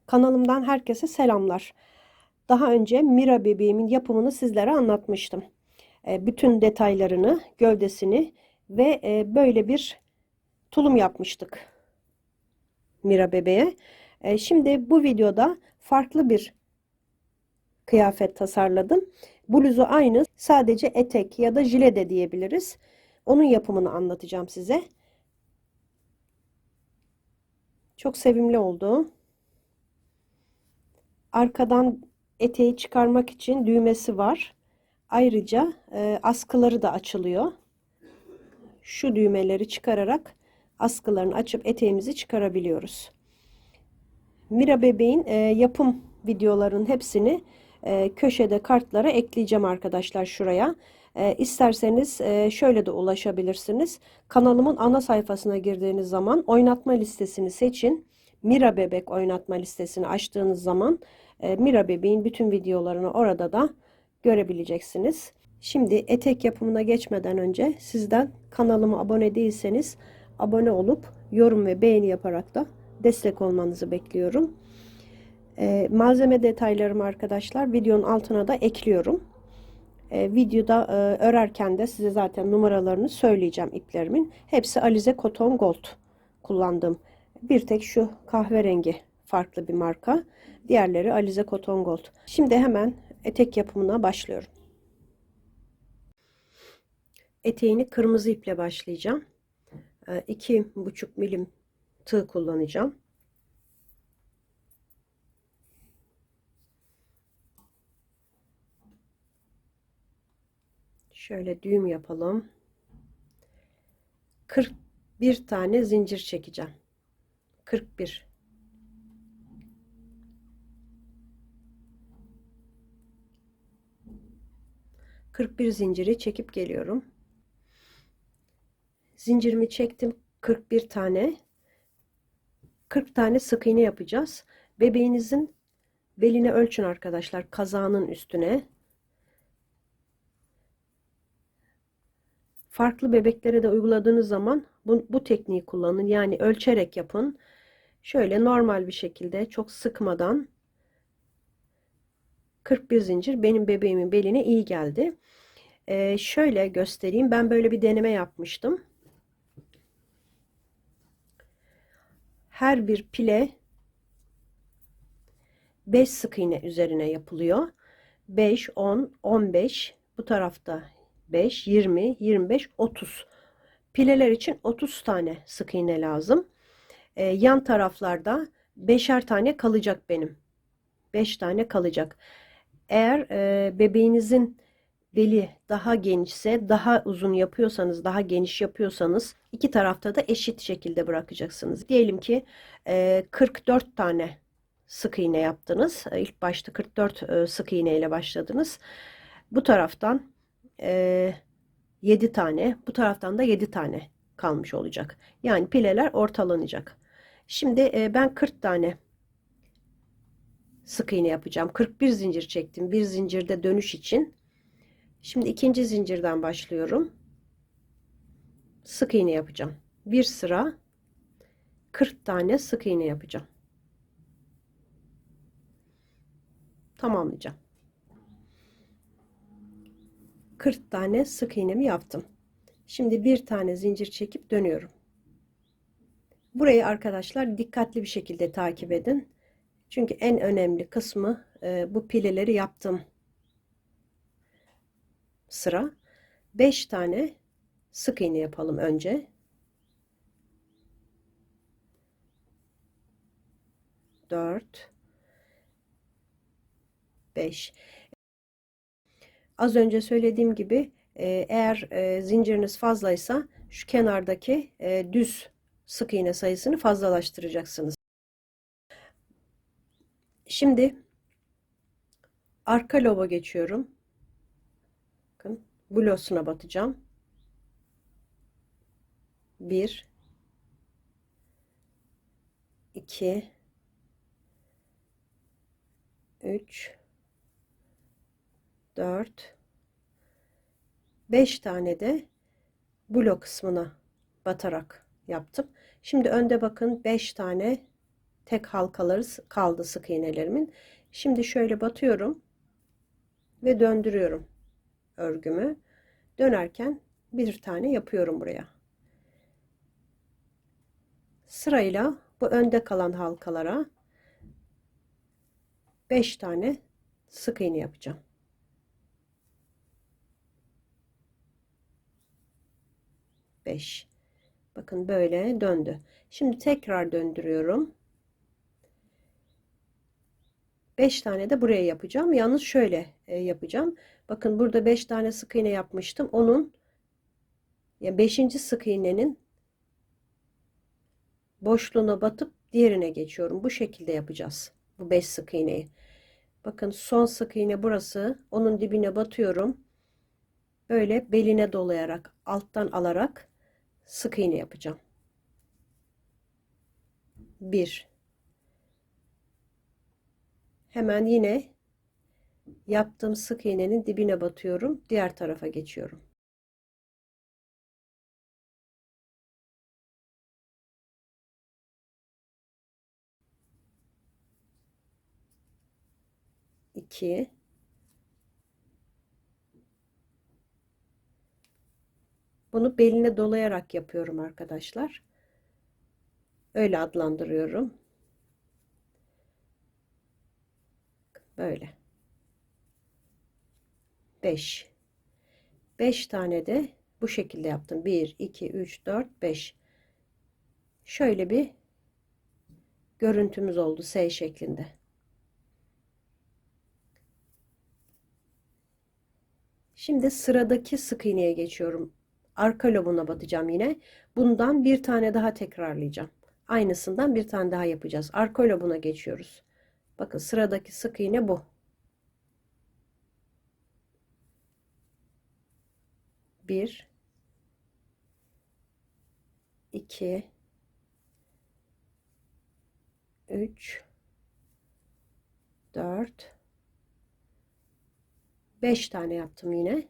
Kanalımdan herkese selamlar. Daha önce Mira bebeğimin yapımını sizlere anlatmıştım. Bütün detaylarını, gövdesini ve böyle bir tulum yapmıştık Mira bebeğe. Şimdi bu videoda farklı bir kıyafet tasarladım. Bluzu aynı, sadece etek ya da jile de diyebiliriz. Onun yapımını anlatacağım size. Çok sevimli oldu. Arkadan eteği çıkarmak için düğmesi var. Ayrıca askıları da açılıyor. Şu düğmeleri çıkararak askılarını açıp eteğimizi çıkarabiliyoruz. Mira bebeğin yapım videolarının hepsini köşede kartlara ekleyeceğim arkadaşlar şuraya. İsterseniz şöyle de ulaşabilirsiniz. Kanalımın ana sayfasına girdiğiniz zaman oynatma listesini seçin. Mira bebek oynatma listesini açtığınız zaman Mira bebeğin bütün videolarını orada da görebileceksiniz. Şimdi etek yapımına geçmeden önce sizden kanalıma abone değilseniz abone olup yorum ve beğeni yaparak da destek olmanızı bekliyorum. Malzeme detaylarımı arkadaşlar videonun altına da ekliyorum. Videoda örerken de size zaten numaralarını söyleyeceğim iplerimin. Hepsi Alize Cotton Gold kullandım. Bir tek şu kahverengi farklı bir marka. Diğerleri Alize Cotton Gold. Şimdi hemen etek yapımına başlıyorum. Eteğini kırmızı iple başlayacağım. 2,5 milim tığ kullanacağım. Şöyle düğüm yapalım. 41 tane zincir çekeceğim. 41. Zinciri çekip geliyorum. Zincirimi çektim. 41 tane. 40 tane sık iğne yapacağız. Bebeğinizin beline ölçün arkadaşlar. Kazağının üstüne. Farklı bebeklere de uyguladığınız zaman bu tekniği kullanın. Yani ölçerek yapın. Şöyle normal bir şekilde çok sıkmadan 41 zincir benim bebeğimin beline iyi geldi. Şöyle göstereyim. Ben böyle bir deneme yapmıştım. Her bir pile 5 sık iğne üzerine yapılıyor. 5, 10, 15, bu tarafta 5, 20, 25, 30. Pileler için 30 tane sık iğne lazım. Yan taraflarda 5'er tane kalacak benim. 5 tane kalacak. Eğer bebeğinizin beli daha genişse, daha uzun yapıyorsanız, daha geniş yapıyorsanız iki tarafta da eşit şekilde bırakacaksınız. Diyelim ki 44 tane sık iğne yaptınız. İlk başta 44 sık iğne ile başladınız. Bu taraftan 7 tane, bu taraftan da 7 tane kalmış olacak. Yani pileler ortalanacak. Şimdi ben 40 tane sık iğne yapacağım. 41 zincir çektim. Bir zincirde dönüş için. Şimdi ikinci zincirden başlıyorum. Sık iğne yapacağım. Bir sıra 40 tane sık iğne yapacağım. Tamamlayacağım. 40 tane sık iğnemi yaptım. Şimdi bir tane zincir çekip dönüyorum. Burayı arkadaşlar dikkatli bir şekilde takip edin. Çünkü en önemli kısmı bu pileleri yaptım. Sıra 5 tane sık iğne yapalım önce. 4, 5. Az önce söylediğim gibi eğer zinciriniz fazlaysa şu kenardaki düz sık iğne sayısını fazlalaştıracaksınız. Şimdi arka loba geçiyorum. Bakın blosuna batacağım. 1, 2, 3, 4, 5 tane de blok kısmına batarak yaptım. Şimdi önde bakın 5 tane tek halkaları kaldı sık iğnelerimin. Şimdi şöyle batıyorum ve döndürüyorum örgümü. Dönerken bir tane yapıyorum buraya. Sırayla bu önde kalan halkalara 5 tane sık iğne yapacağım. 5. Bakın böyle döndü. Şimdi tekrar döndürüyorum. 5 tane de buraya yapacağım. Yalnız şöyle yapacağım. Bakın burada 5 tane sık iğne yapmıştım. Onun ya 5. sık iğnenin boşluğuna batıp diğerine geçiyorum. Bu şekilde yapacağız. Bu 5 sık iğneyi. Bakın son sık iğne burası. Onun dibine batıyorum. Böyle beline dolayarak alttan alarak sık iğne yapacağım. 1. Hemen yine yaptığım sık iğnenin dibine batıyorum. Diğer tarafa geçiyorum. 2. Bunu beline dolayarak yapıyorum arkadaşlar. Öyle adlandırıyorum. Böyle. 5. 5 tane de bu şekilde yaptım. 1, 2, 3, 4, 5. Şöyle bir görüntümüz oldu S şeklinde. Şimdi sıradaki sık iğneye geçiyorum. Arka lobuna batacağım yine. Bundan bir tane daha tekrarlayacağım. Aynısından bir tane daha yapacağız. Arka lobuna geçiyoruz. Bakın sıradaki sık iğne bu. 1, 2, 3, 4, 5 tane yaptım yine.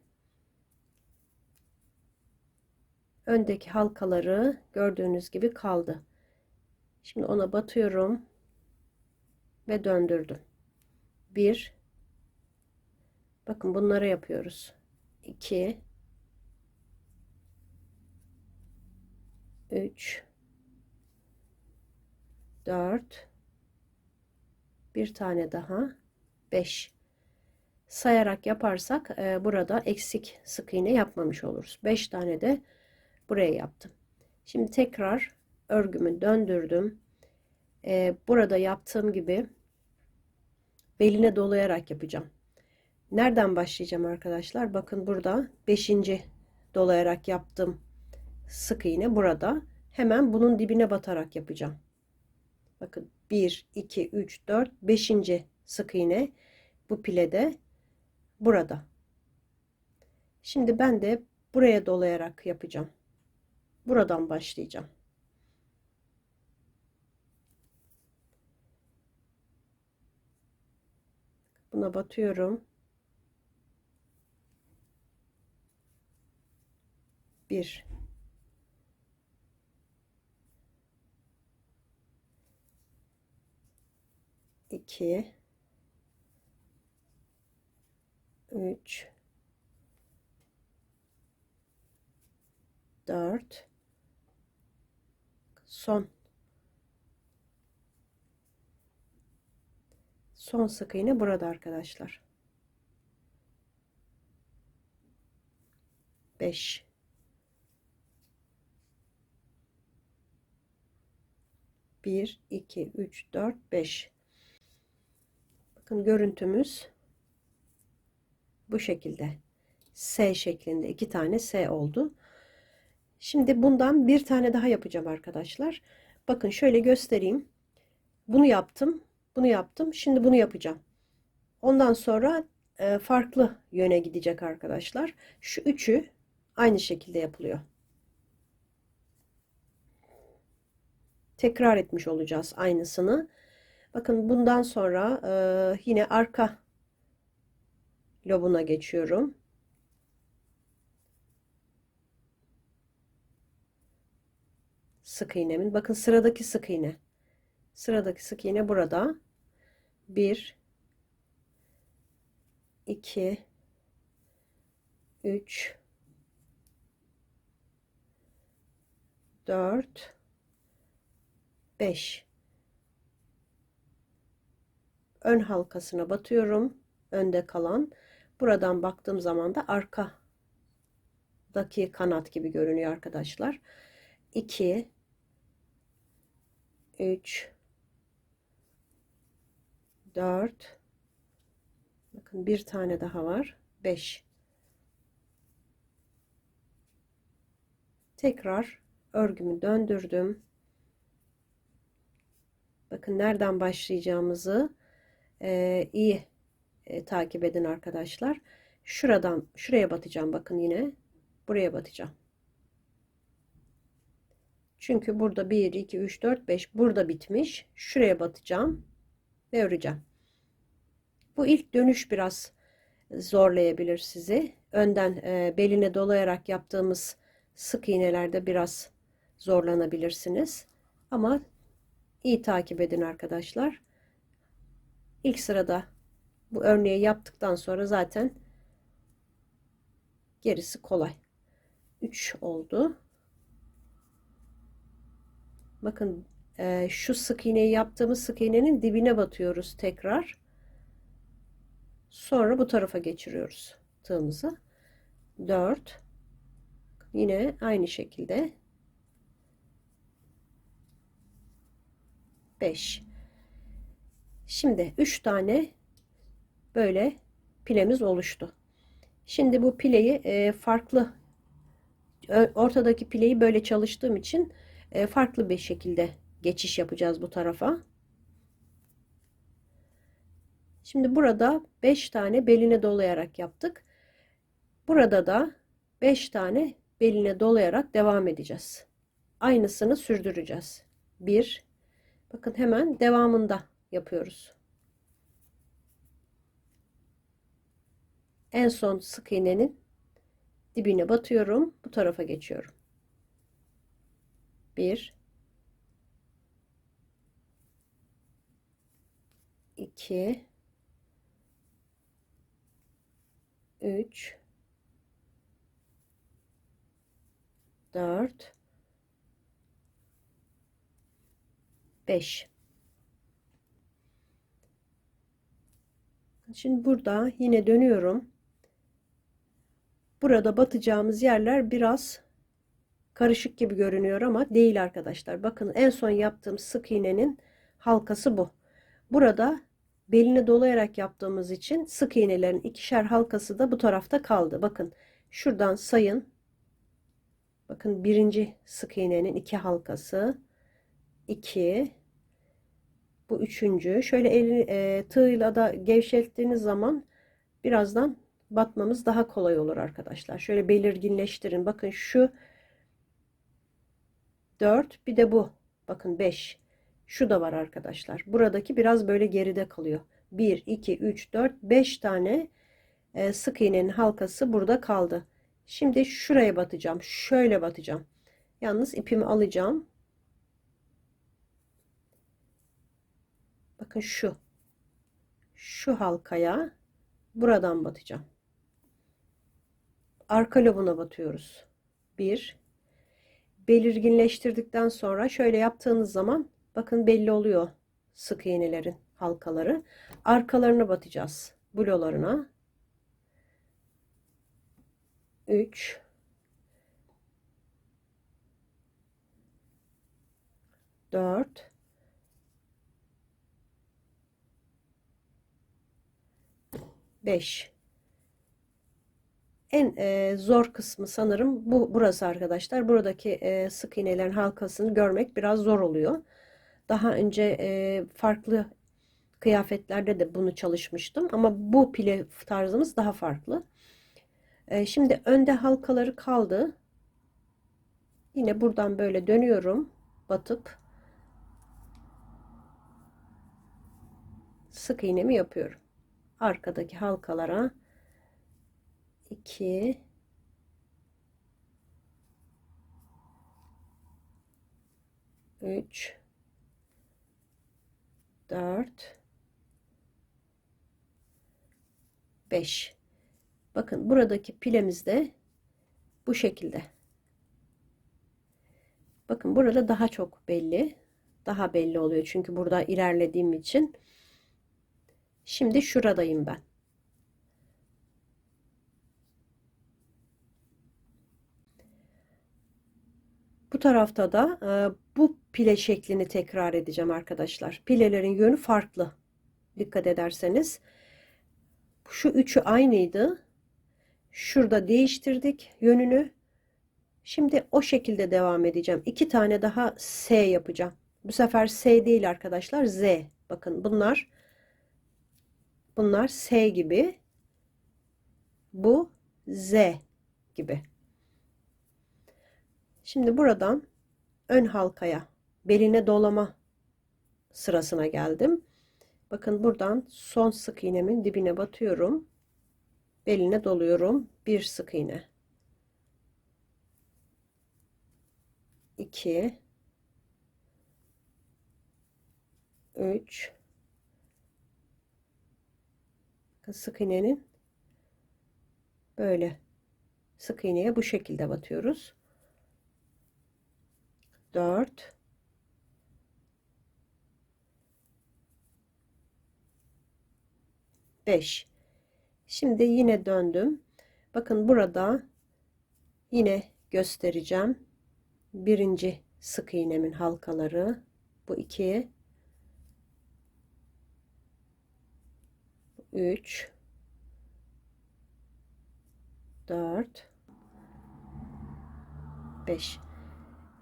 Öndeki halkaları gördüğünüz gibi kaldı. Şimdi ona batıyorum ve döndürdüm. 1, bakın bunları yapıyoruz. 2, 3, 4, bir tane daha, 5. Sayarak yaparsak burada eksik sık iğne yapmamış oluruz. 5 tane de buraya yaptım. Şimdi tekrar örgümü döndürdüm. Burada yaptığım gibi beline dolayarak yapacağım. Nereden başlayacağım arkadaşlar? Bakın burada 5. dolayarak yaptım sık iğne burada. Hemen bunun dibine batarak yapacağım. Bakın 1, 2, 3, 4, 5. sık iğne bu pilede burada. Şimdi ben de buraya dolayarak yapacağım. Buradan başlayacağım. Buna batıyorum. 1, 2, 3, 4, son sık iğne burada arkadaşlar. 5, 1, 2, 3, 4, 5. Bakın görüntümüz bu şekilde. S şeklinde 2 tane S oldu. Şimdi bundan bir tane daha yapacağım arkadaşlar. Bakın şöyle göstereyim. Bunu yaptım. Bunu yaptım. Şimdi bunu yapacağım. Ondan sonra farklı yöne gidecek arkadaşlar. Şu üçü aynı şekilde yapılıyor. Tekrar etmiş olacağız aynısını. Bakın bundan sonra yine arka lobuna geçiyorum. Sık iğnemin. Bakın sıradaki sık iğne. Sıradaki sık iğne burada. 1 2 3 4 5. Ön halkasına batıyorum. Önde kalan. Buradan baktığım zaman da arkadaki kanat gibi görünüyor arkadaşlar. 2 3 4, bakın bir tane daha var. 5. Tekrar örgümü döndürdüm. Bakın nereden başlayacağımızı iyi takip edin arkadaşlar. Şuradan şuraya batacağım. Bakın yine buraya batacağım. Çünkü burada 1 2 3 4 5 burada bitmiş. Şuraya batacağım ve öreceğim. Bu ilk dönüş biraz zorlayabilir sizi. Önden beline dolayarak yaptığımız sık iğnelerde biraz zorlanabilirsiniz. Ama iyi takip edin arkadaşlar. İlk sırada bu örneği yaptıktan sonra zaten gerisi kolay. 3 oldu. Bakın şu sık iğneyi yaptığımız sık iğnenin dibine batıyoruz tekrar. Sonra bu tarafa geçiriyoruz tığımızı. 4. Yine aynı şekilde 5. Şimdi 3 tane böyle pilemiz oluştu. Şimdi bu pileyi farklı, ortadaki pileyi böyle çalıştığım için farklı bir şekilde geçiş yapacağız bu tarafa. Şimdi burada 5 tane beline dolayarak yaptık. Burada da 5 tane beline dolayarak devam edeceğiz. Aynısını sürdüreceğiz. 1, bakın hemen devamında yapıyoruz. En son sık iğnenin dibine batıyorum. Bu tarafa geçiyorum. 1 2 3 4 5. Şimdi burada yine dönüyorum. Burada batacağımız yerler biraz karışık gibi görünüyor ama değil arkadaşlar. Bakın en son yaptığım sık iğnenin halkası bu. Burada beline dolayarak yaptığımız için sık iğnelerin ikişer halkası da bu tarafta kaldı. Bakın şuradan sayın. Bakın birinci sık iğnenin 2 halkası, 2, bu üçüncü. Şöyle tığla da gevşettiğiniz zaman birazdan batmamız daha kolay olur arkadaşlar. Şöyle belirginleştirin. Bakın şu 4, bir de bu. Bakın 5. Şu da var arkadaşlar. Buradaki biraz böyle geride kalıyor. 1, 2, 3, 4, 5 tane sık iğnenin halkası burada kaldı. Şimdi şuraya batacağım. Şöyle batacağım. Yalnız ipimi alacağım. Bakın şu halkaya buradan batacağım. Arka lobuna batıyoruz. 1, belirginleştirdikten sonra şöyle yaptığınız zaman bakın belli oluyor sık iğnelerin halkaları. Arkalarına batacağız. Blolarına. 3, 4, 5. En zor kısmı sanırım burası arkadaşlar. Buradaki sık iğnelerin halkasını görmek biraz zor oluyor. Daha önce farklı kıyafetlerde de bunu çalışmıştım. Ama bu pile tarzımız daha farklı. Şimdi önde halkaları kaldı. Yine buradan böyle dönüyorum. Batıp sık iğnemi yapıyorum. Arkadaki halkalara 2, 3, 4, 5. Bakın buradaki pilemiz de bu şekilde. Bakın burada daha çok belli. Daha belli oluyor. Çünkü burada ilerlediğim için. Şimdi şuradayım ben. Bu tarafta da bu pile şeklini tekrar edeceğim arkadaşlar. Pilelerin yönü farklı. Dikkat ederseniz. Şu üçü aynıydı. Şurada değiştirdik yönünü. Şimdi o şekilde devam edeceğim. 2 tane daha S yapacağım. Bu sefer S değil arkadaşlar. Z. Bakın bunlar S gibi. Bu Z gibi. Şimdi buradan ön halkaya, beline dolama sırasına geldim. Bakın buradan son sık iğnemin dibine batıyorum. Beline doluyorum. Bir sık iğne. 2, 3, sık iğnenin böyle sık iğneye bu şekilde batıyoruz. 4, 5. Şimdi yine döndüm. Bakın burada yine göstereceğim. Birinci sık iğnemin halkaları. Bu 2, 3, 4, 5.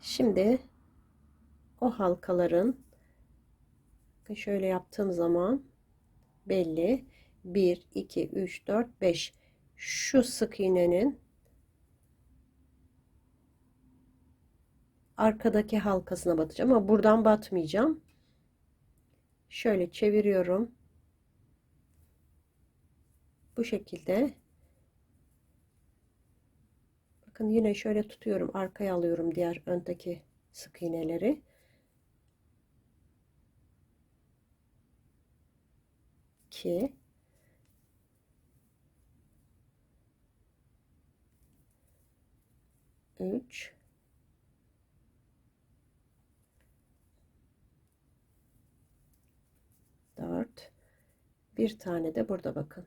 Şimdi o halkaların şöyle yaptığım zaman belli. 1, 2, 3, 4, 5. Şu sık iğnenin arkadaki halkasına batacağım ama buradan batmayacağım. Şöyle çeviriyorum. Bu şekilde. Bakın yine şöyle tutuyorum. Arkaya alıyorum diğer öndeki sık iğneleri. 2, 3, 4. Bir tane de burada bakın.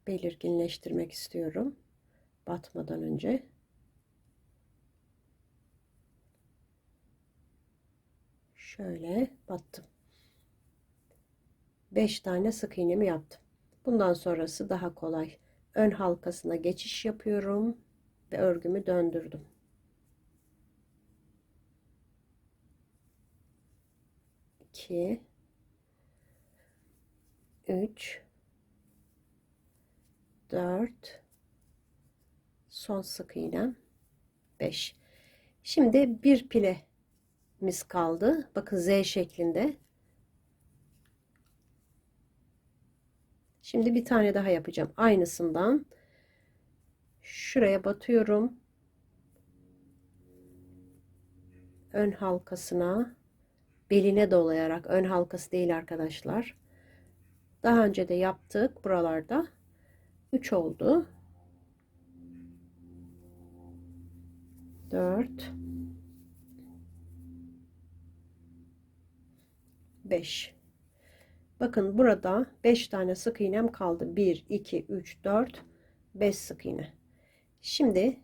Belirginleştirmek istiyorum. Batmadan önce. Şöyle battım. 5 tane sık iğnemi yaptım. Bundan sonrası daha kolay. Ön halkasına geçiş yapıyorum ve örgümü döndürdüm. 2, 3, 4, son sık iğnem 5. Şimdi bir pilemiz kaldı. Bakın Z şeklinde. Şimdi bir tane daha yapacağım. Aynısından şuraya batıyorum. Ön halkasına beline dolayarak, ön halkası değil arkadaşlar. Daha önce de yaptık buralarda. 3 oldu. 4, 5. Bakın burada 5 tane sık iğnem kaldı. 1, 2, 3, 4, 5 sık iğne. Şimdi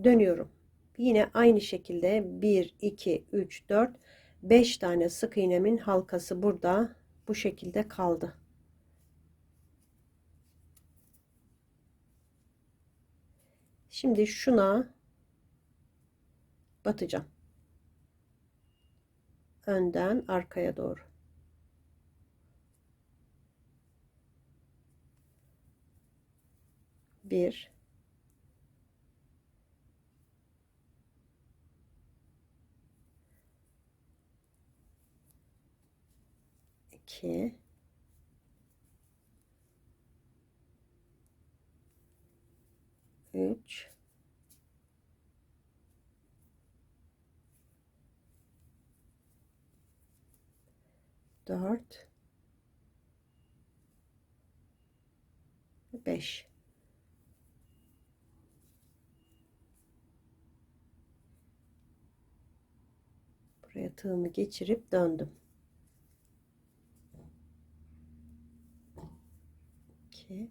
dönüyorum. Yine aynı şekilde 1, 2, 3, 4, 5 tane sık iğnemin halkası burada bu şekilde kaldı. Şimdi şuna batacağım. Önden arkaya doğru. 1, 2, 3, 4, 4, 5. Buraya tığımı geçirip döndüm. 2,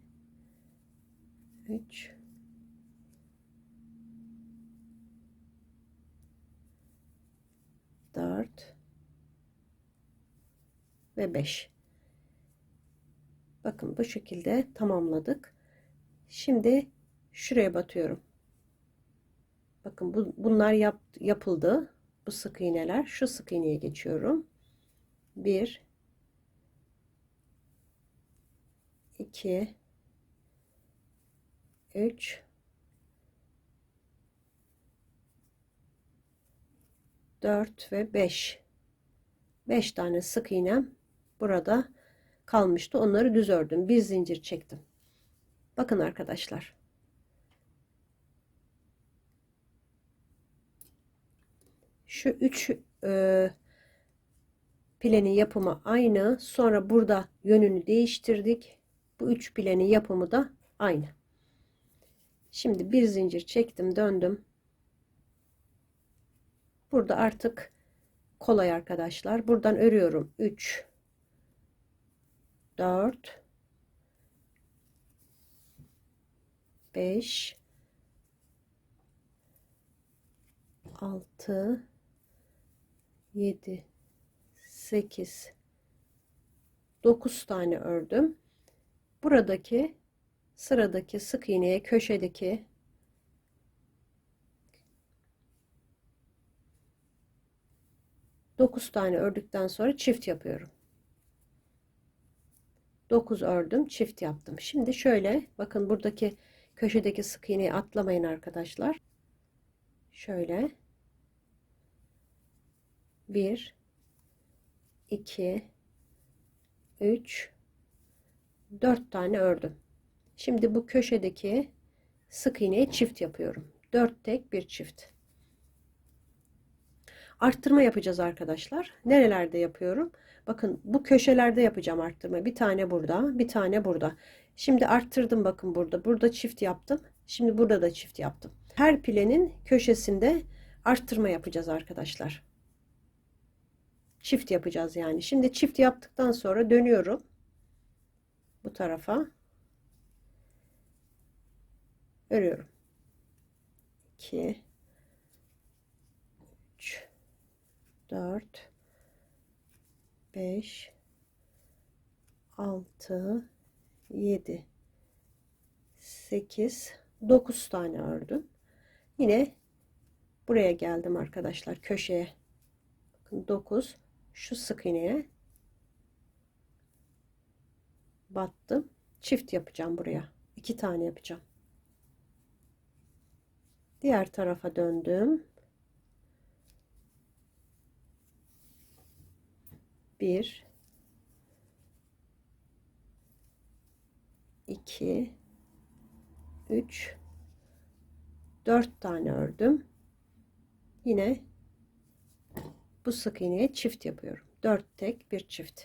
3, 4 ve 5. Bakın bu şekilde tamamladık. Şimdi şuraya batıyorum. Bakın bunlar yapıldı. Bu sık iğneler. Şu sık iğneye geçiyorum. 1, 2, 3, 4 ve 5. 5 tane sık iğnem burada kalmıştı. Onları düz ördüm. Bir zincir çektim. Bakın arkadaşlar. Şu 3 pilenin yapımı aynı. Sonra burada yönünü değiştirdik. Bu 3 pilenin yapımı da aynı. Şimdi bir zincir çektim, döndüm. Burada artık kolay arkadaşlar. Buradan örüyorum. 3, 4, 5, 6, 7, 8, 9 tane ördüm. Buradaki sıradaki sık iğneye, köşedeki 9 tane ördükten sonra çift yapıyorum. 9 ördüm, çift yaptım. Şimdi şöyle bakın, buradaki köşedeki sık iğneyi atlamayın arkadaşlar. Şöyle 1, 2, 3, 4 tane ördüm. Şimdi bu köşedeki sık iğneye çift yapıyorum. 4 tek bir çift. Arttırma yapacağız arkadaşlar. Nerelerde yapıyorum? Bakın bu köşelerde yapacağım arttırma. Bir tane burada, bir tane burada. Şimdi arttırdım, bakın burada. Burada çift yaptım. Şimdi burada da çift yaptım. Her pilenin köşesinde arttırma yapacağız arkadaşlar. Çift yapacağız yani. Şimdi çift yaptıktan sonra dönüyorum bu tarafa. Örüyorum. 2, 3, 4, 5, 6, 7, 8, 9 tane ördüm. Yine buraya geldim arkadaşlar, köşeye. Bakın 9, şu sık iğneye battım. Çift yapacağım buraya. 2 tane yapacağım. Diğer tarafa döndüm. 1, 2, 3, 4 tane ördüm. Yine bu sık iğneye çift yapıyorum. 4 tek bir çift.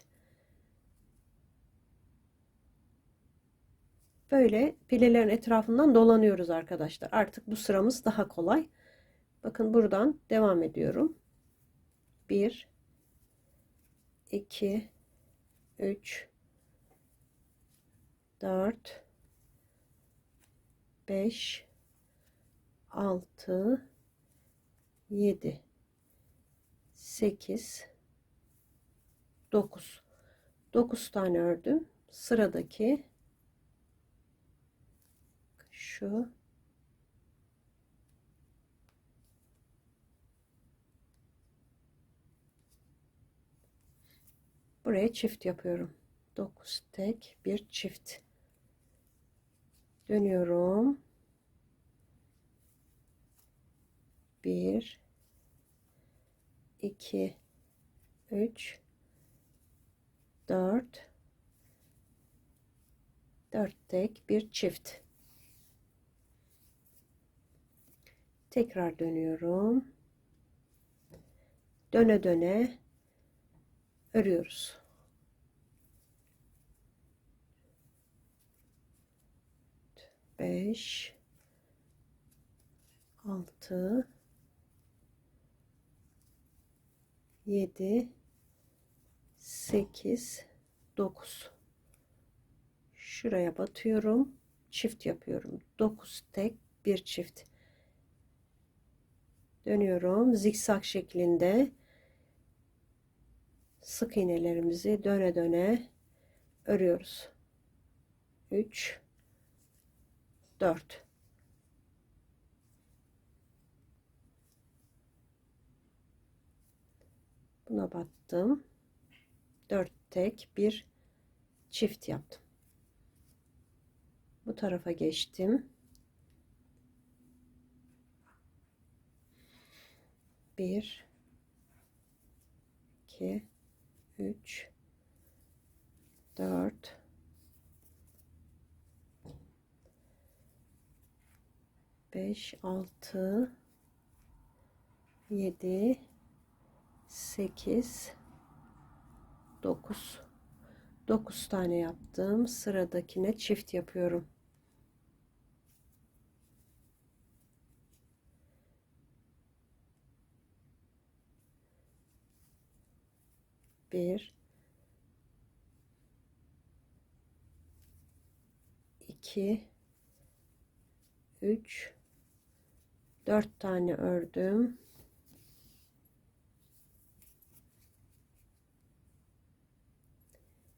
Böyle pilelerin etrafından dolanıyoruz arkadaşlar. Artık bu sıramız daha kolay. Bakın buradan devam ediyorum. 1, 2, 3, 4, 5, 6, 7, 8, 9. 9 tane ördüm. Sıradaki şu buraya çift yapıyorum. 9 tek bir çift. Dönüyorum. 1, 2, 3, 4, 4 tek bir çift. Tekrar dönüyorum. Döne döne örüyoruz. 5 6 7 8 9. Şuraya batıyorum, çift yapıyorum. 9 tek, bir çift. Dönüyorum zikzak şeklinde, sık iğnelerimizi döne döne örüyoruz. 3 4. Buna battım. 4 tek, bir çift yaptım. Bu tarafa geçtim. 1 2 3 4 5 6 7 8 9. 9 tane yaptım. Sıradakine çift yapıyorum. 1 2 3 4 tane ördüm.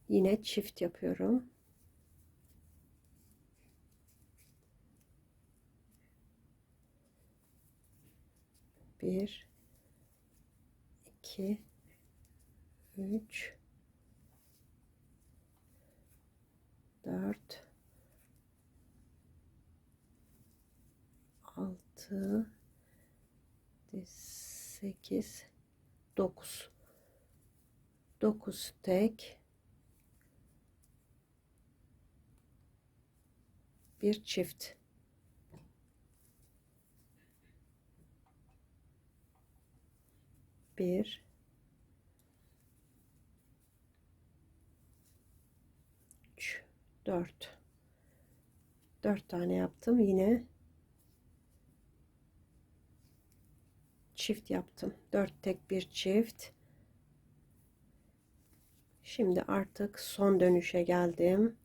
Yine çift yapıyorum. 1 2 3 4 6 8 9. 9 tek, bir çift. Bir 3 4. 4 tane yaptım. Yine çift yaptım. 4 tek, bir çift. Şimdi artık son dönüşe geldim.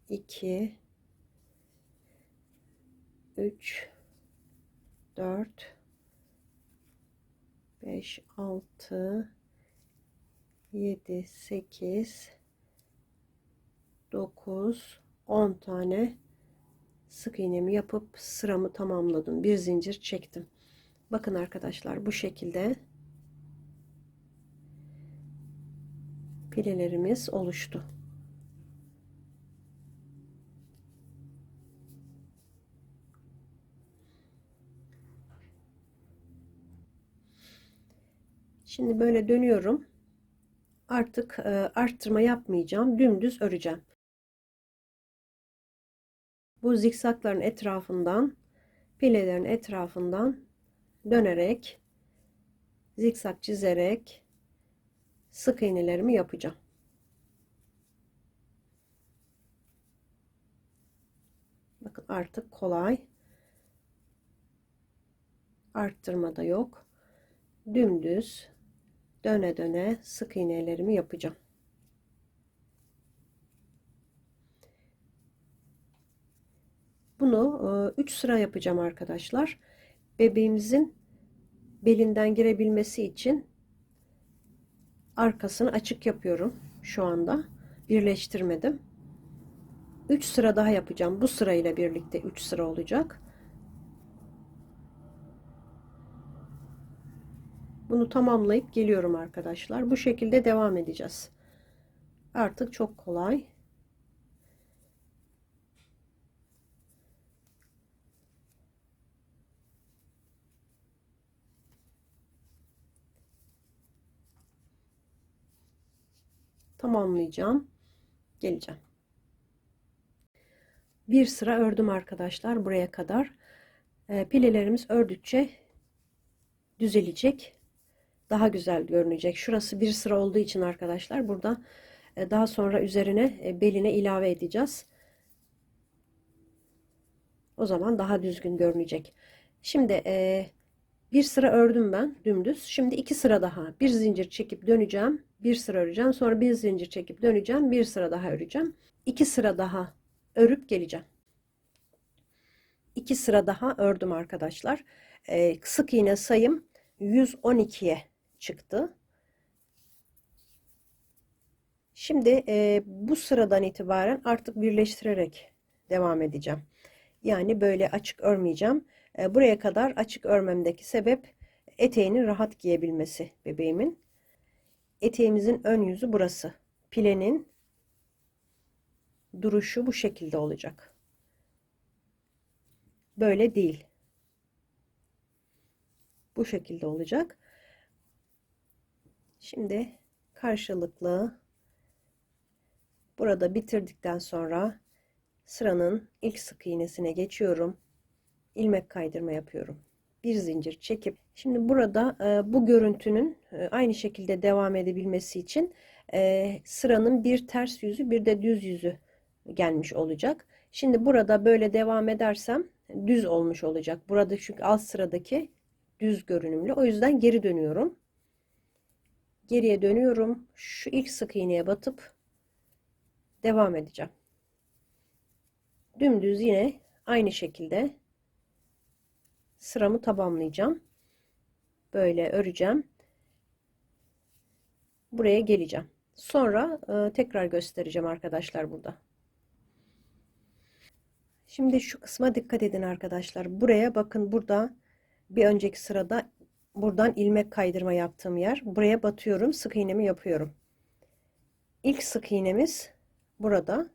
2 3 4 5 6 7 8 9 10 tane sık iğnemi yapıp sıramı tamamladım. Bir zincir çektim. Bakın arkadaşlar, bu şekilde pilelerimiz oluştu. Şimdi böyle dönüyorum. Artık arttırma yapmayacağım. Dümdüz öreceğim. Bu zikzakların etrafından, pilelerin etrafından dönerek, zikzak çizerek sık iğnelerimi yapacağım. Bakın artık kolay. Arttırma da yok. Dümdüz döne döne sık iğnelerimi yapacağım. Bunu 3 sıra yapacağım arkadaşlar. Bebeğimizin belinden girebilmesi için arkasını açık yapıyorum şu anda. Birleştirmedim. 3 sıra daha yapacağım. Bu sırayla birlikte 3 sıra olacak. Bunu tamamlayıp geliyorum arkadaşlar. Bu şekilde devam edeceğiz. Artık çok kolay. Tamamlayacağım. Geleceğim. Bir sıra ördüm arkadaşlar buraya kadar. Pilelerimiz ördükçe düzelecek. Daha güzel görünecek. Şurası bir sıra olduğu için arkadaşlar burada daha sonra üzerine beline ilave edeceğiz. O zaman daha düzgün görünecek. Şimdi bir sıra ördüm ben dümdüz. Şimdi 2 sıra daha. Bir zincir çekip döneceğim. Bir sıra öreceğim. Sonra bir zincir çekip döneceğim. Bir sıra daha öreceğim. 2 sıra daha örüp geleceğim. 2 sıra daha ördüm arkadaşlar. Sık iğne sayım 112'ye çıktı. Şimdi bu sıradan itibaren artık birleştirerek devam edeceğim. Yani böyle açık örmeyeceğim. Buraya kadar açık örmemdeki sebep eteğinin rahat giyebilmesi bebeğimin. Eteğimizin ön yüzü burası. Pilenin duruşu bu şekilde olacak. Böyle değil. Bu şekilde olacak. Şimdi karşılıklı burada bitirdikten sonra sıranın ilk sık iğnesine geçiyorum. İlmek kaydırma yapıyorum. Bir zincir çekip şimdi burada bu görüntünün aynı şekilde devam edebilmesi için sıranın bir ters yüzü bir de düz yüzü gelmiş olacak. Şimdi burada böyle devam edersem düz olmuş olacak. Burada çünkü alt sıradaki düz görünümlü. O yüzden geri dönüyorum. Geriye dönüyorum. Şu ilk sık iğneye batıp devam edeceğim. Dümdüz yine aynı şekilde sıramı tamamlayacağım. Böyle öreceğim. Buraya geleceğim. Sonra tekrar göstereceğim arkadaşlar burada. Şimdi şu kısma dikkat edin arkadaşlar. Buraya bakın, burada bir önceki sırada buradan ilmek kaydırma yaptığım yer. Buraya batıyorum. Sık iğnemi yapıyorum. İlk sık iğnemiz burada.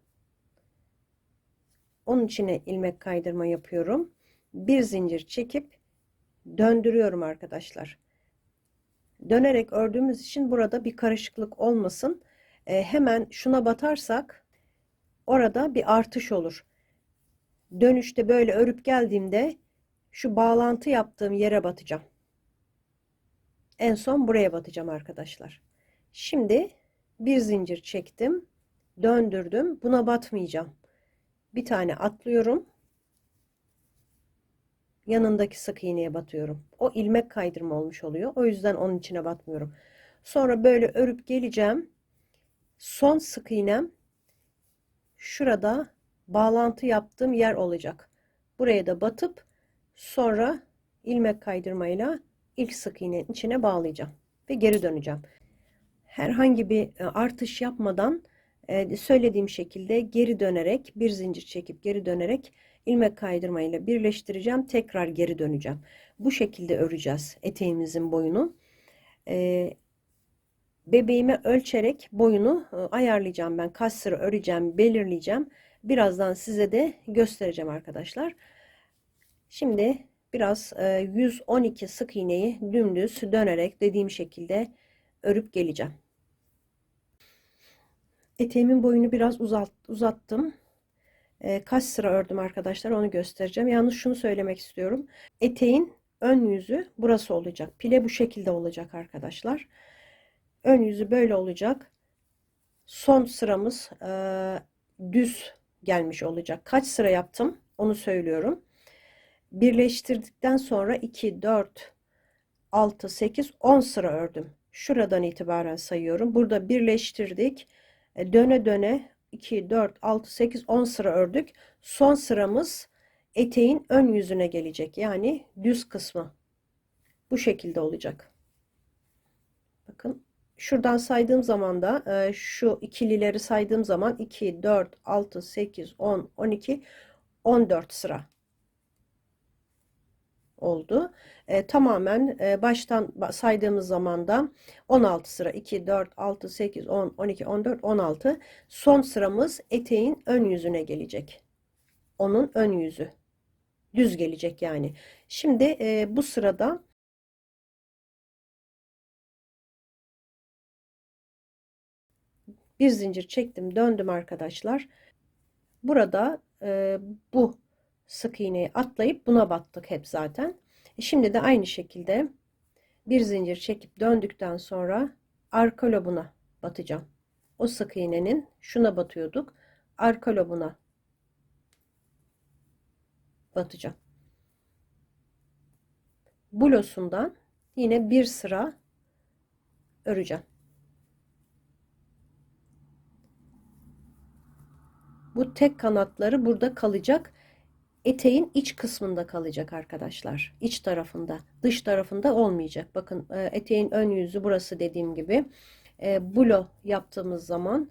Onun içine ilmek kaydırma yapıyorum. Bir zincir çekip döndürüyorum arkadaşlar. Dönerek ördüğümüz için burada bir karışıklık olmasın. Hemen şuna batarsak orada bir artış olur. Dönüşte böyle örüp geldiğimde şu bağlantı yaptığım yere batacağım. En son buraya batacağım arkadaşlar. Şimdi bir zincir çektim. Döndürdüm. Buna batmayacağım. Bir tane atlıyorum. Yanındaki sık iğneye batıyorum. O ilmek kaydırma olmuş oluyor. O yüzden onun içine batmıyorum. Sonra böyle örüp geleceğim. Son sık iğnem şurada bağlantı yaptığım yer olacak. Buraya da batıp sonra ilmek kaydırmayla ilk sık iğnenin içine bağlayacağım ve geri döneceğim. Herhangi bir artış yapmadan söylediğim şekilde geri dönerek bir zincir çekip geri dönerek ilmek kaydırmayla birleştireceğim. Tekrar geri döneceğim. Bu şekilde öreceğiz eteğimizin boyunu. Bebeğime ölçerek boyunu ayarlayacağım ben. Kaç sıra öreceğim, belirleyeceğim. Birazdan size de göstereceğim arkadaşlar. Şimdi biraz 112 sık iğneyi dümdüz dönerek dediğim şekilde örüp geleceğim. Eteğimin boyunu biraz uzattım. Kaç sıra ördüm arkadaşlar onu göstereceğim. Yalnız şunu söylemek istiyorum. Eteğin ön yüzü burası olacak. Pile bu şekilde olacak arkadaşlar. Ön yüzü böyle olacak. Son sıramız düz gelmiş olacak. Kaç sıra yaptım onu söylüyorum. Birleştirdikten sonra 2, 4, 6, 8, 10 sıra ördüm. Şuradan itibaren sayıyorum. Burada birleştirdik. Döne döne 2, 4, 6, 8, 10 sıra ördük. Son sıramız eteğin ön yüzüne gelecek. Yani düz kısmı. Bu şekilde olacak. Bakın. Şuradan saydığım zaman da şu ikilileri saydığım zaman 2, 4, 6, 8, 10, 12, 14 sıra oldu. Tamamen baştan saydığımız zaman da 16 sıra 2, 4, 6, 8, 10, 12, 14, 16. Son sıramız eteğin ön yüzüne gelecek. Onun ön yüzü. Düz gelecek yani. Şimdi bu sırada bir zincir çektim, döndüm arkadaşlar. Burada bu sık iğneyi atlayıp buna battık hep zaten. Şimdi de aynı şekilde bir zincir çekip döndükten sonra arka lobuna batacağım. O sık iğnenin şuna batıyorduk. Arka lobuna batacağım. Bulosundan yine bir sıra öreceğim. Bu tek kanatları burada kalacak. Eteğin iç kısmında kalacak arkadaşlar. İç tarafında, dış tarafında olmayacak. Bakın eteğin ön yüzü burası dediğim gibi. Bulo yaptığımız zaman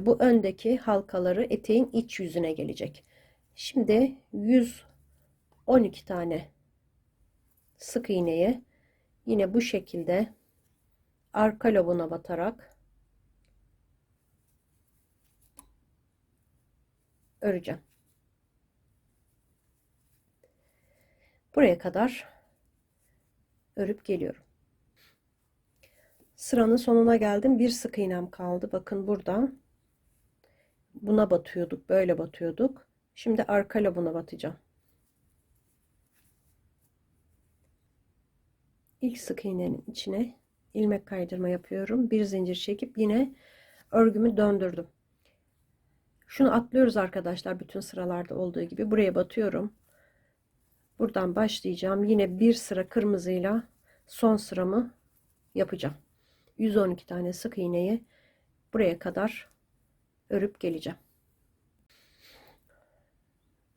bu öndeki halkaları eteğin iç yüzüne gelecek. Şimdi 112 tane sık iğneye yine bu şekilde arka lobuna batarak öreceğim. Buraya kadar örüp geliyorum. Sıranın sonuna geldim. Bir sık iğnem kaldı. Bakın burada buna batıyorduk. Böyle batıyorduk. Şimdi arka lobuna batacağım. İlk sık iğnenin içine ilmek kaydırma yapıyorum. Bir zincir çekip yine örgümü döndürdüm. Şunu atlıyoruz arkadaşlar, bütün sıralarda olduğu gibi. Buraya batıyorum. Buradan başlayacağım. Yine bir sıra kırmızıyla son sıramı yapacağım. 112 tane sık iğneyi buraya kadar örüp geleceğim.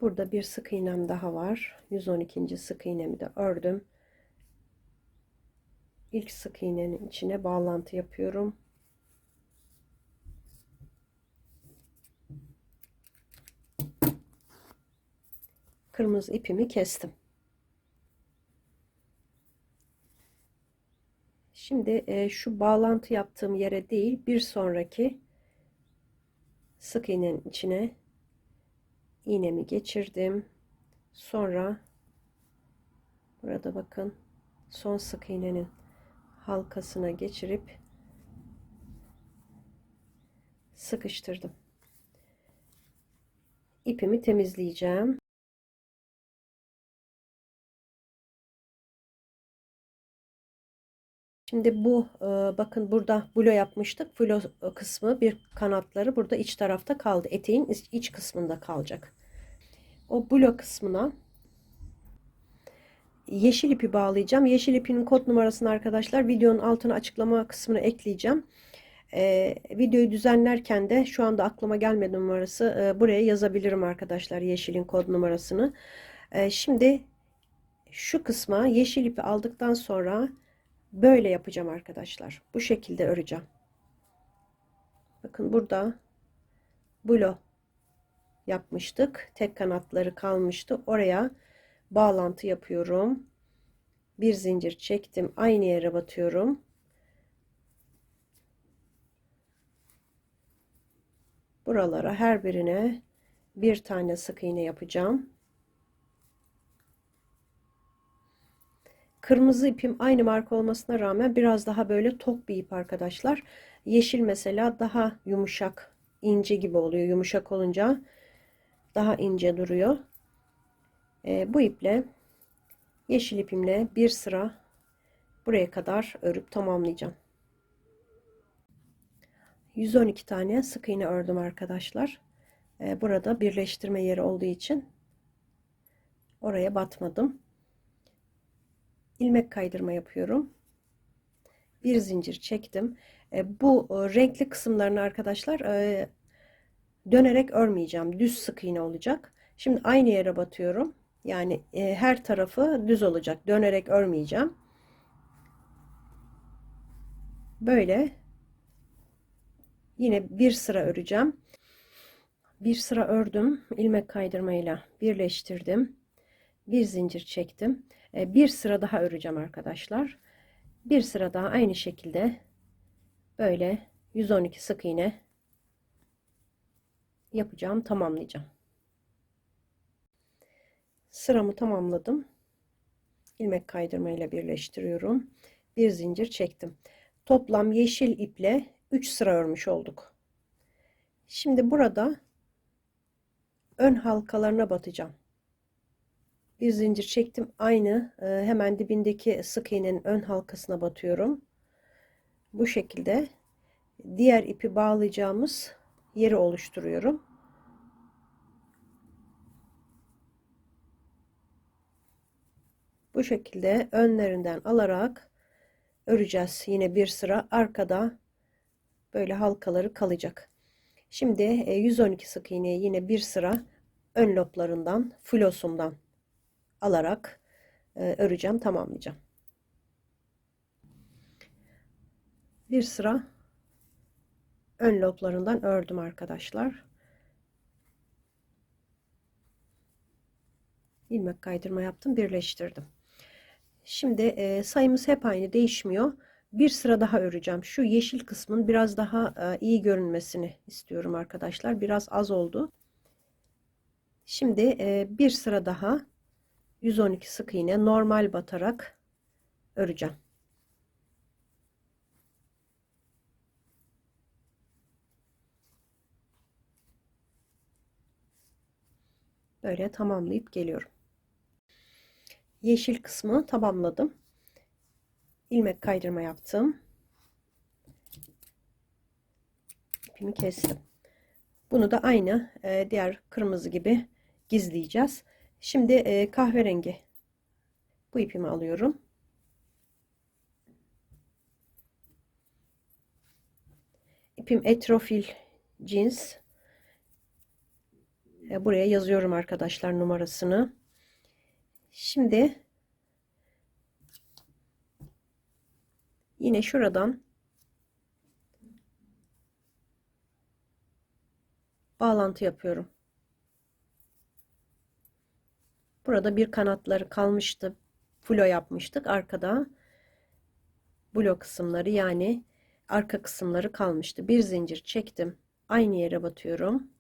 Burada bir sık iğnem daha var. 112. sık iğnemi de ördüm. İlk sık iğnenin içine bağlantı yapıyorum. Kırmızı ipimi kestim. Şimdi şu bağlantı yaptığım yere değil, bir sonraki sık iğnenin içine iğnemi geçirdim. Sonra burada bakın, son sık iğnenin halkasına geçirip sıkıştırdım. İpimi temizleyeceğim. Şimdi bu bakın, burada bulo yapmıştık. Bulo kısmı, bir kanatları burada iç tarafta kaldı. Eteğin iç kısmında kalacak. O bulo kısmına yeşil ipi bağlayacağım. Yeşil ipinin kod numarasını arkadaşlar videonun altına açıklama kısmına ekleyeceğim. Videoyu düzenlerken de şu anda aklıma gelmedi numarası. Buraya yazabilirim arkadaşlar, yeşilin kod numarasını. Şimdi şu kısma yeşil ipi aldıktan sonra böyle yapacağım arkadaşlar. Bu şekilde öreceğim. Bakın burada bulo yapmıştık. Tek kanatları kalmıştı. Oraya bağlantı yapıyorum. Bir zincir çektim. Aynı yere batıyorum. Buralara her birine bir tane sık iğne yapacağım. Kırmızı ipim aynı marka olmasına rağmen biraz daha böyle tok bir ip arkadaşlar. Yeşil mesela daha yumuşak, ince gibi oluyor. Yumuşak olunca daha ince duruyor. Bu iple, yeşil ipimle bir sıra buraya kadar örüp tamamlayacağım. 112 tane sık iğne ördüm arkadaşlar. Burada birleştirme yeri olduğu için oraya batmadım. İlmek kaydırma yapıyorum. Bir zincir çektim. Bu renkli kısımlarını arkadaşlar dönerek örmeyeceğim. Düz sık iğne olacak. Şimdi aynı yere batıyorum. Yani her tarafı düz olacak. Dönerek örmeyeceğim. Böyle yine bir sıra öreceğim. Bir sıra ördüm. İlmek kaydırmayla birleştirdim. Bir zincir çektim. Bir sıra daha öreceğim arkadaşlar. Bir sıra daha aynı şekilde böyle 112 sık iğne yapacağım, tamamlayacağım. Sıramı tamamladım. İlmek kaydırmayla birleştiriyorum. Bir zincir çektim. Toplam yeşil iple 3 sıra örmüş olduk. Şimdi burada ön halkalarına batacağım. Bir zincir çektim. Aynı hemen dibindeki sık iğnenin ön halkasına batıyorum. Bu şekilde diğer ipi bağlayacağımız yeri oluşturuyorum. Bu şekilde önlerinden alarak öreceğiz. Yine bir sıra arkada böyle halkaları kalacak. Şimdi 112 sık iğneyi yine bir sıra ön loblarından, flosundan alarak öreceğim, tamamlayacağım. Bir sıra ön loblarından ördüm arkadaşlar. İlmek kaydırma yaptım, birleştirdim. Şimdi sayımız hep aynı, değişmiyor. Bir sıra daha öreceğim. Şu yeşil kısmın biraz daha iyi görünmesini istiyorum arkadaşlar. Biraz az oldu. Şimdi bir sıra daha 112 sık iğne normal batarak öreceğim. Böyle tamamlayıp geliyorum. Yeşil kısmı tamamladım. İlmek kaydırma yaptım. İpimi kestim. Bunu da aynı diğer kırmızı gibi gizleyeceğiz. Şimdi kahverengi bu ipimi alıyorum. İpim Etrofil cins. Buraya yazıyorum arkadaşlar numarasını. Şimdi yine şuradan bağlantı yapıyorum. Burada bir kanatları kalmıştı. Fulo yapmıştık. Arkada blo kısımları, yani arka kısımları kalmıştı. Bir zincir çektim. Aynı yere batıyorum.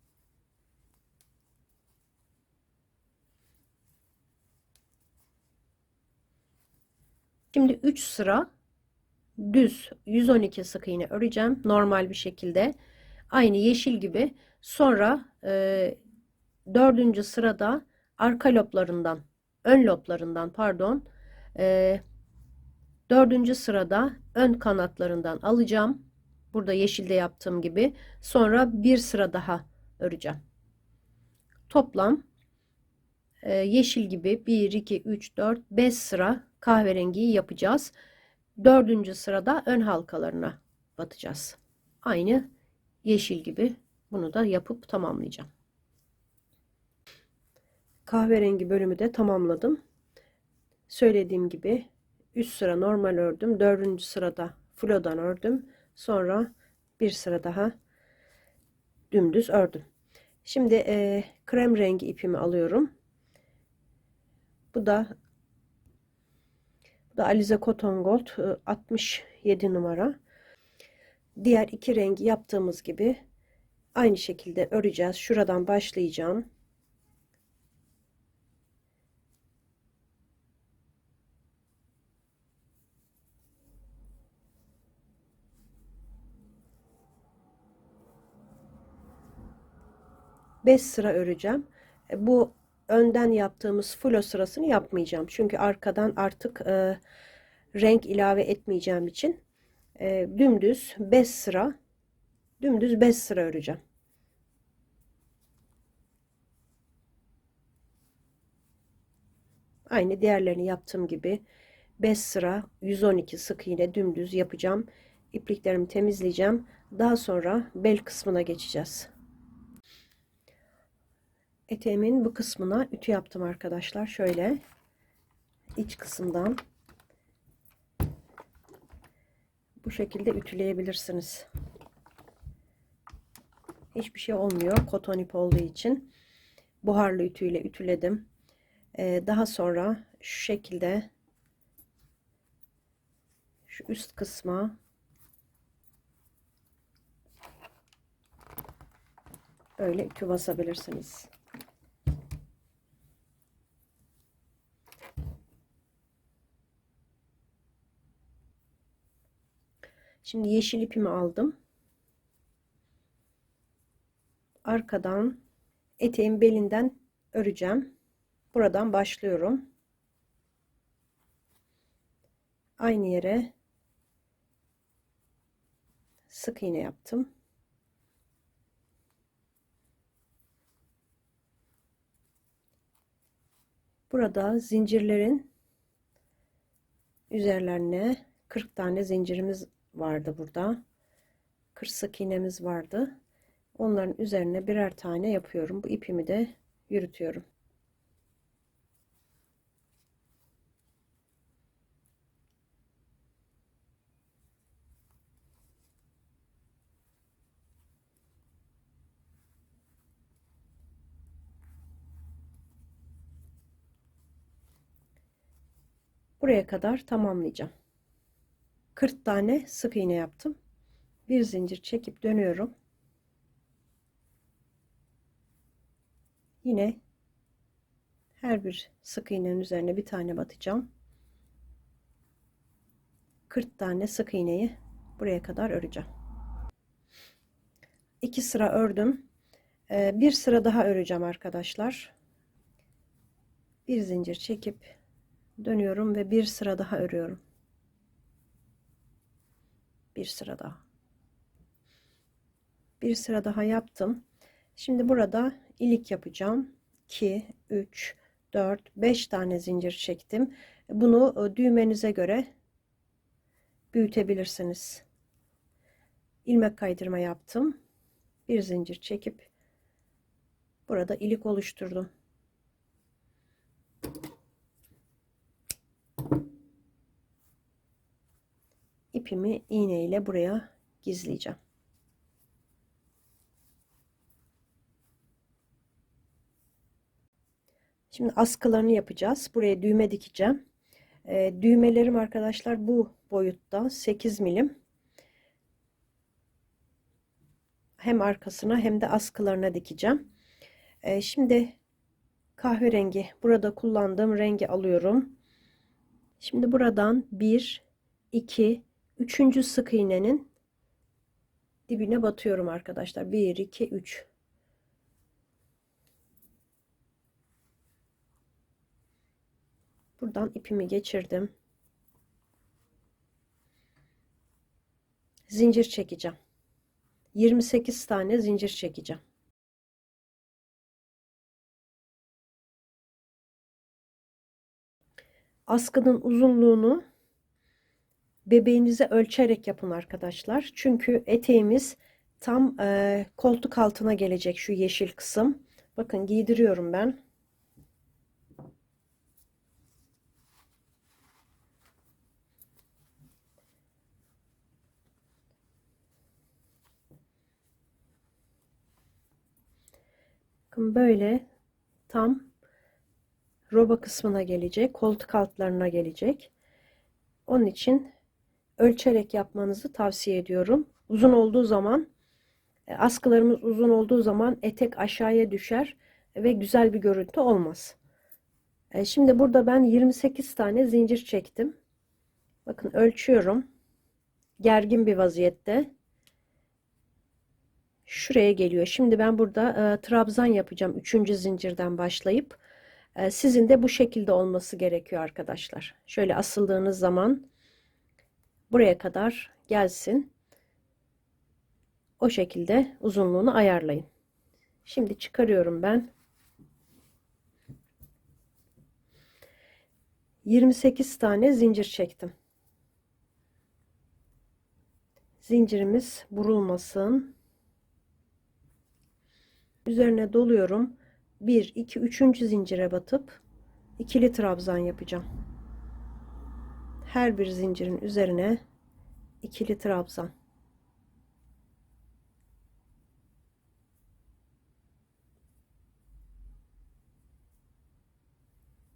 Şimdi 3 sıra düz 112 sık iğne öreceğim. Normal bir şekilde. Aynı yeşil gibi. Sonra 4. sırada arka loblarından, ön loblarından pardon, 4. sırada ön kanatlarından alacağım. Burada yeşilde yaptığım gibi. Sonra bir sıra daha öreceğim. Toplam yeşil gibi 1, 2, 3, 4, 5 sıra kahverengiyi yapacağız. 4. sırada ön halkalarına batacağız. Aynı yeşil gibi bunu da yapıp tamamlayacağım. Kahverengi bölümü de tamamladım. Söylediğim gibi 3 sıra normal ördüm. 4. sırada flodan ördüm. Sonra bir sıra daha dümdüz ördüm. Şimdi krem rengi ipimi alıyorum. Bu da Alize Cotton Gold 67 numara. Diğer iki rengi yaptığımız gibi aynı şekilde öreceğiz. Şuradan başlayacağım. Beş sıra öreceğim. Bu önden yaptığımız flo sırasını yapmayacağım. Çünkü arkadan artık renk ilave etmeyeceğim için dümdüz 5 sıra öreceğim. Aynı diğerlerini yaptığım gibi 5 sıra 112 sık iğne dümdüz yapacağım. İpliklerimi temizleyeceğim. Daha sonra bel kısmına geçeceğiz. Eteğimin bu kısmına ütü yaptım arkadaşlar. Şöyle iç kısımdan bu şekilde ütüleyebilirsiniz. Hiçbir şey olmuyor. Koton ip olduğu için buharlı ütüyle ütüledim. Daha sonra şu şekilde şu üst kısma öyle ütü basabilirsiniz. Şimdi yeşil ipimi aldım. Arkadan eteğin belinden öreceğim. Buradan başlıyorum. Aynı yere sık iğne yaptım. Burada zincirlerin Üzerlerine 40 tane zincirimiz vardı burada. 40 sık iğnemiz vardı. Onların üzerine birer tane yapıyorum. Bu ipimi de yürütüyorum. Buraya kadar tamamlayacağım. 40 tane sık iğne yaptım. Bir zincir çekip dönüyorum. Yine her bir sık iğnenin üzerine bir tane batacağım. 40 tane sık iğneyi buraya kadar öreceğim. 2 sıra ördüm. Bir sıra daha öreceğim arkadaşlar. Bir zincir çekip dönüyorum ve bir sıra daha örüyorum. Bir sıra daha. Bir sıra daha yaptım. Şimdi burada ilik yapacağım. 2, 3, 4, 5 tane zincir çektim. Bunu düğmenize göre büyütebilirsiniz. İlmek kaydırma yaptım. Bir zincir çekip burada ilik oluşturdum. İpimi iğne ile buraya gizleyeceğim. Şimdi askılarını yapacağız. Buraya düğme dikeceğim. Düğmelerim arkadaşlar bu boyutta 8 milim. Hem arkasına hem de askılarına dikeceğim. Şimdi kahverengi burada kullandığım rengi alıyorum. Şimdi buradan 1, 2, 3. sık iğnenin dibine batıyorum arkadaşlar. 1, 2, 3. Buradan ipimi geçirdim. Zincir çekeceğim. 28 tane zincir çekeceğim. Askının uzunluğunu bebeğinize ölçerek yapın arkadaşlar. Çünkü eteğimiz tam koltuk altına gelecek şu yeşil kısım. Bakın giydiriyorum ben. Bakın böyle tam roba kısmına gelecek, koltuk altlarına gelecek. Onun için ölçerek yapmanızı tavsiye ediyorum. Uzun olduğu zaman, askılarımız uzun olduğu zaman etek aşağıya düşer ve güzel bir görüntü olmaz. Şimdi burada ben 28 tane zincir çektim. Bakın ölçüyorum. Gergin bir vaziyette. Şuraya geliyor. Şimdi ben burada trabzan yapacağım. 3. zincirden başlayıp. Sizin de bu şekilde olması gerekiyor arkadaşlar. Şöyle asıldığınız zaman buraya kadar gelsin. O şekilde uzunluğunu ayarlayın. Şimdi çıkarıyorum ben. 28 tane zincir çektim. Zincirimiz burulmasın. Üzerine doluyorum. 1, 2, 3. zincire batıp ikili trabzan yapacağım. Her bir zincirin üzerine ikili trabzan.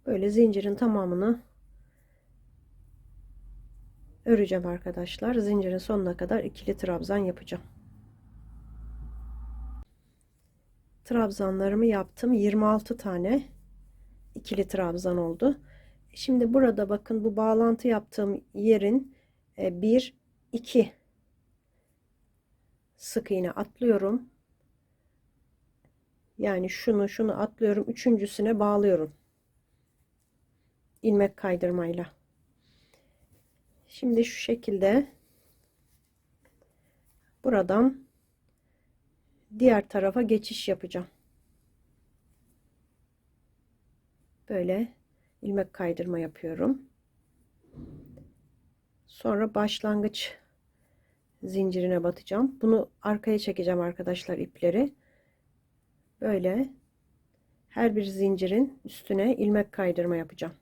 Böyle zincirin tamamını öreceğim arkadaşlar. Zincirin sonuna kadar ikili trabzan yapacağım. Trabzanlarımı yaptım. 26 tane ikili trabzan oldu. Şimdi burada bakın bu bağlantı yaptığım yerin 1, 2 sık iğne atlıyorum. Yani şunu atlıyorum. Üçüncüsüne bağlıyorum. İlmek kaydırmayla. Şimdi şu şekilde buradan diğer tarafa geçiş yapacağım. Böyle ilmek kaydırma yapıyorum. Sonra başlangıç zincirine batacağım. Bunu arkaya çekeceğim arkadaşlar, ipleri. Böyle her bir zincirin üstüne ilmek kaydırma yapacağım.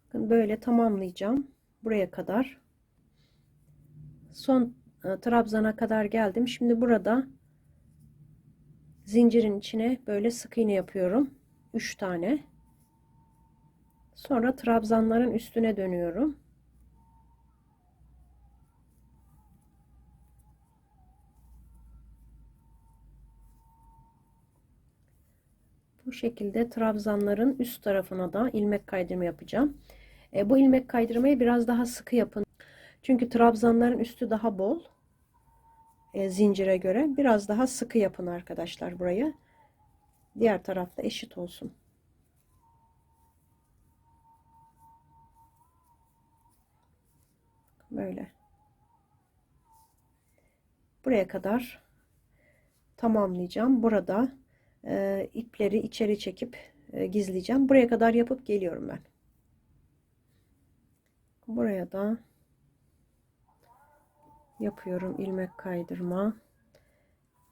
Bakın böyle tamamlayacağım. Buraya kadar. Son trabzana kadar geldim. Şimdi burada zincirin içine böyle sık iğne yapıyorum. 3 tane. Sonra trabzanların üstüne dönüyorum. Bu şekilde trabzanların üst tarafına da ilmek kaydırma yapacağım. Bu ilmek kaydırmayı biraz daha sıkı yapın. Çünkü trabzanların üstü daha bol. Zincire göre biraz daha sıkı yapın arkadaşlar burayı. Diğer tarafta eşit olsun. Böyle. Buraya kadar tamamlayacağım. Burada ipleri içeri çekip gizleyeceğim. Buraya kadar yapıp geliyorum ben. Buraya da yapıyorum ilmek kaydırma.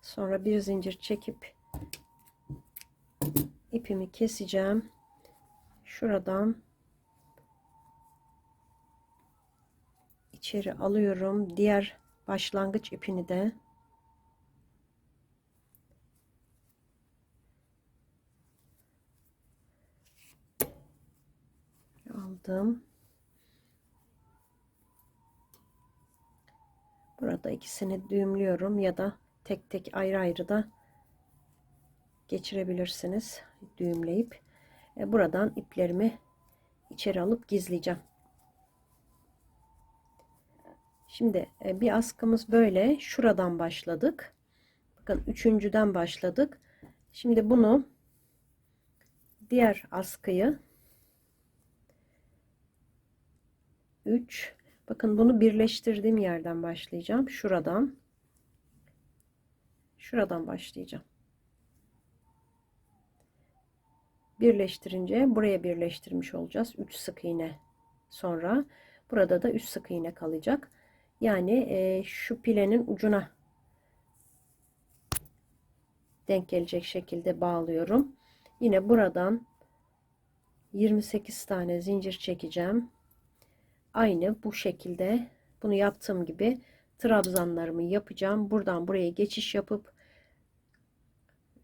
Sonra bir zincir çekip ipimi keseceğim. Şuradan içeri alıyorum. Diğer başlangıç ipini de aldım. Burada ikisini düğümlüyorum ya da tek tek ayrı ayrı da geçirebilirsiniz düğümleyip. Buradan iplerimi içeri alıp gizleyeceğim. Şimdi bir askımız böyle şuradan başladık. Bakın üçüncüden başladık. Şimdi bunu diğer askıyı 3, bakın bunu birleştirdiğim yerden başlayacağım. Şuradan başlayacağım. Birleştirince buraya birleştirmiş olacağız. 3 sık iğne sonra burada da 3 sık iğne kalacak. Yani şu pilenin ucuna denk gelecek şekilde bağlıyorum. Yine buradan 28 tane zincir çekeceğim. Aynı bu şekilde bunu yaptığım gibi trabzanlarımı yapacağım. Buradan buraya geçiş yapıp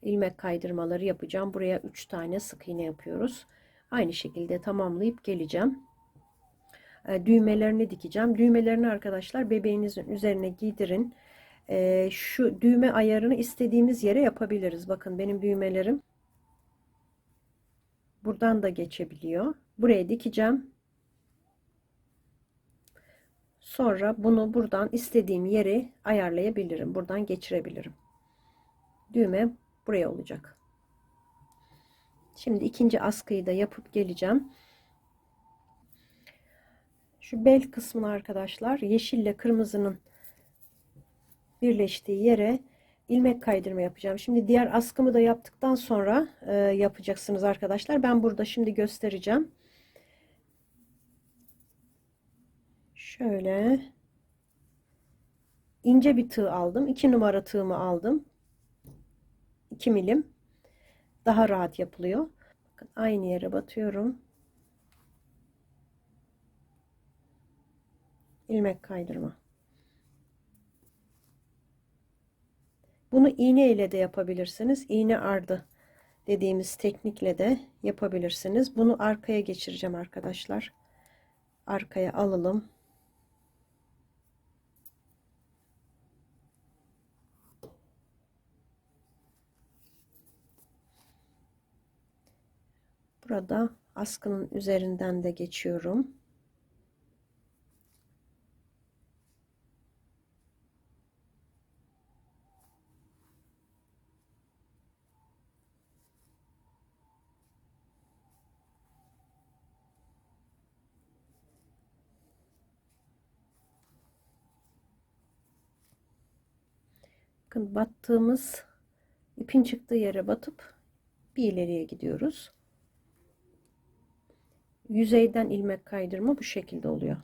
ilmek kaydırmaları yapacağım. Buraya 3 tane sık iğne yapıyoruz. Aynı şekilde tamamlayıp geleceğim. Düğmelerini dikeceğim. Düğmelerini arkadaşlar bebeğinizin üzerine giydirin. Şu düğme ayarını istediğimiz yere yapabiliriz. Bakın benim düğmelerim buradan da geçebiliyor. Buraya dikeceğim. Sonra bunu buradan istediğim yere ayarlayabilirim. Buradan geçirebilirim. Düğme buraya olacak. Şimdi ikinci askıyı da yapıp geleceğim. Şu bel kısmını arkadaşlar yeşille kırmızının birleştiği yere ilmek kaydırma yapacağım. Şimdi diğer askımı da yaptıktan sonra yapacaksınız arkadaşlar. Ben burada şimdi göstereceğim. Şöyle ince bir tığ aldım. 2 numara tığımı aldım. 2 milim. Daha rahat yapılıyor. Bakın aynı yere batıyorum. İlmek kaydırma. Bunu iğne ile de yapabilirsiniz. İğne ardı dediğimiz teknikle de yapabilirsiniz. Bunu arkaya geçireceğim arkadaşlar. Arkaya alalım. Burada askının üzerinden de geçiyorum. Bakın battığımız ipin çıktığı yere batıp bir ileriye gidiyoruz. Yüzeyden ilmek kaydırma bu şekilde oluyor.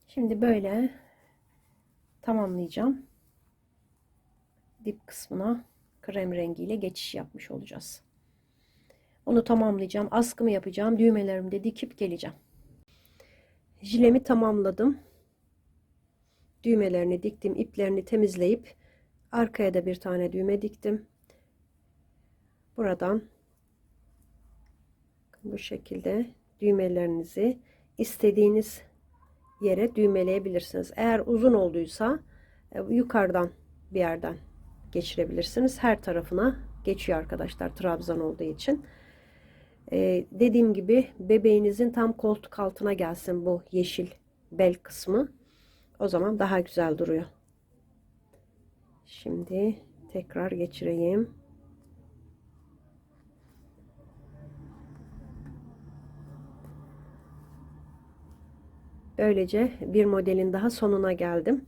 Şimdi böyle tamamlayacağım. Dip kısmına krem rengiyle geçiş yapmış olacağız. Onu tamamlayacağım. Askımı yapacağım. Düğmelerimi de dikip geleceğim. Jilemi tamamladım. Düğmelerini diktim. İplerini temizleyip arkaya da bir tane düğme diktim. Buradan bu şekilde düğmelerinizi istediğiniz yere düğmeleyebilirsiniz. Eğer uzun olduysa yukarıdan bir yerden geçirebilirsiniz. Her tarafına geçiyor arkadaşlar, trabzan olduğu için. Dediğim gibi bebeğinizin tam koltuk altına gelsin bu yeşil bel kısmı. O zaman daha güzel duruyor. Şimdi tekrar geçireyim. Böylece bir modelin daha sonuna geldim.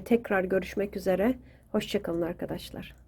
Tekrar görüşmek üzere. Hoşça kalın arkadaşlar.